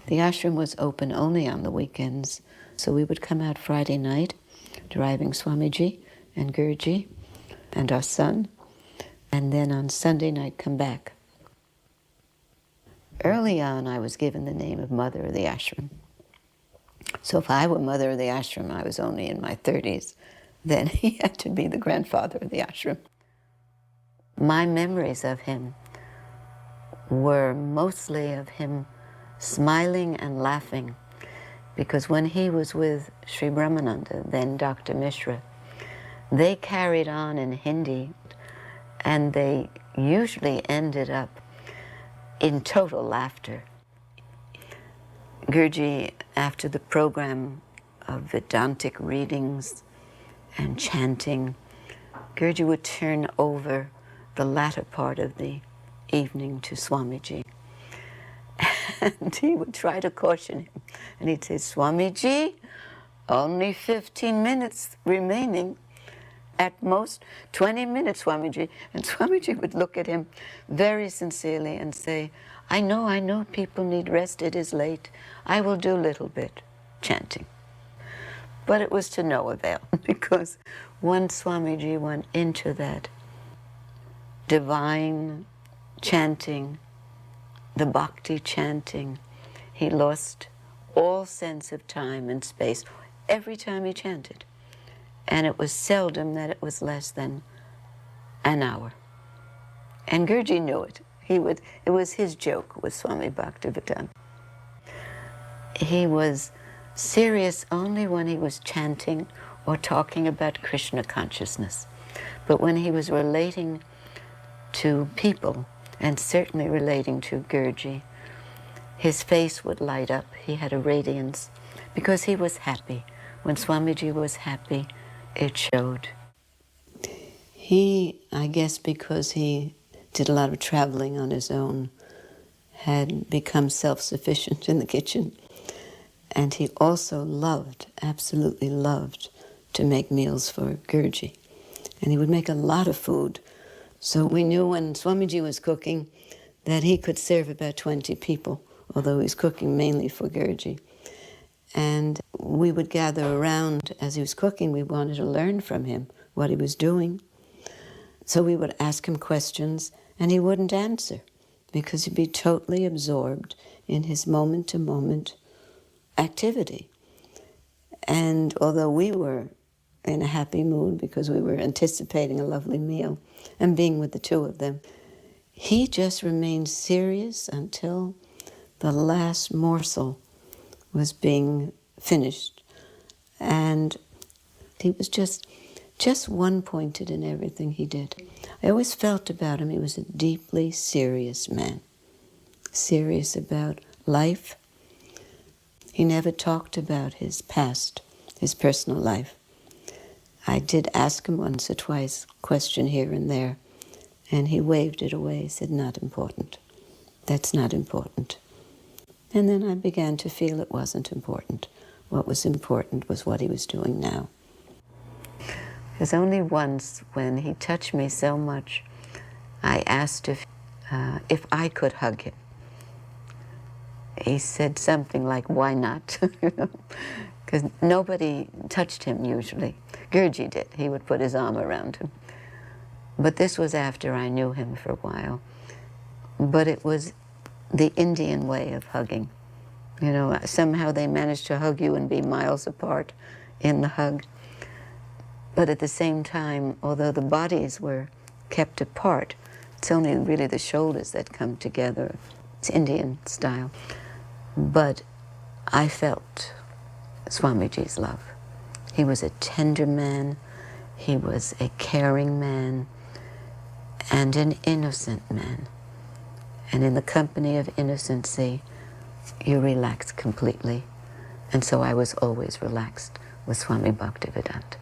The ashram was open only on the weekends, so we would come out Friday night, driving Swamiji and Guruji and our son, and then on Sunday night come back. Early on, I was given the name of Mother of the Ashram. So if I were Mother of the Ashram, I was only in my 30s, then he had to be the grandfather of the ashram. My memories of him were mostly of him smiling and laughing, because when he was with Sri Brahmananda, then Dr. Mishra, they carried on in Hindi, and they usually ended up in total laughter. Guruji, after the program of Vedantic readings and chanting, Guruji would turn over the latter part of the evening to Swamiji. And he would try to caution him. And he'd say, Swamiji, only 15 minutes remaining. At most 20 minutes, Swamiji. And Swamiji would look at him very sincerely and say, I know people need rest, it is late. I will do a little bit chanting. But it was to no avail, because once Swamiji went into that divine chanting, the bhakti chanting, he lost all sense of time and space every time he chanted. And it was seldom that it was less than an hour. And Guruji knew it. It was his joke with Swami Bhaktivendata. He was serious only when he was chanting or talking about Krishna consciousness. But when he was relating to people, and certainly relating to Guruji, his face would light up. He had a radiance because he was happy. When Swamiji was happy, it showed. He, I guess because he did a lot of traveling on his own, had become self-sufficient in the kitchen. And he also loved, absolutely loved, to make meals for Guruji. And he would make a lot of food. So we knew when Swamiji was cooking that he could serve about 20 people, although he was cooking mainly for Guruji. And we would gather around as he was cooking. We wanted to learn from him what he was doing. So we would ask him questions, and he wouldn't answer because he'd be totally absorbed in his moment-to-moment activity. And although we were in a happy mood because we were anticipating a lovely meal and being with the two of them, he just remained serious until the last morsel was being finished. And he was just one-pointed in everything he did. I always felt about him he was a deeply serious man, serious about life. He never talked about his past, his personal life. I did ask him once or twice, question here and there, and he waved it away. He said, not important. That's not important. And then I began to feel it wasn't important. What was important was what he was doing now. There's only once when he touched me so much, I asked if I could hug him. He said something like, why not? Because nobody touched him usually. Guruji did. He would put his arm around him. But this was after I knew him for a while. But it was the Indian way of hugging. You know, somehow they managed to hug you and be miles apart in the hug. But at the same time, although the bodies were kept apart, it's only really the shoulders that come together. It's Indian style. But I felt Swamiji's love. He was a tender man, he was a caring man, and an innocent man. And in the company of innocency, you relax completely. And so I was always relaxed with Swami Bhaktivedanta.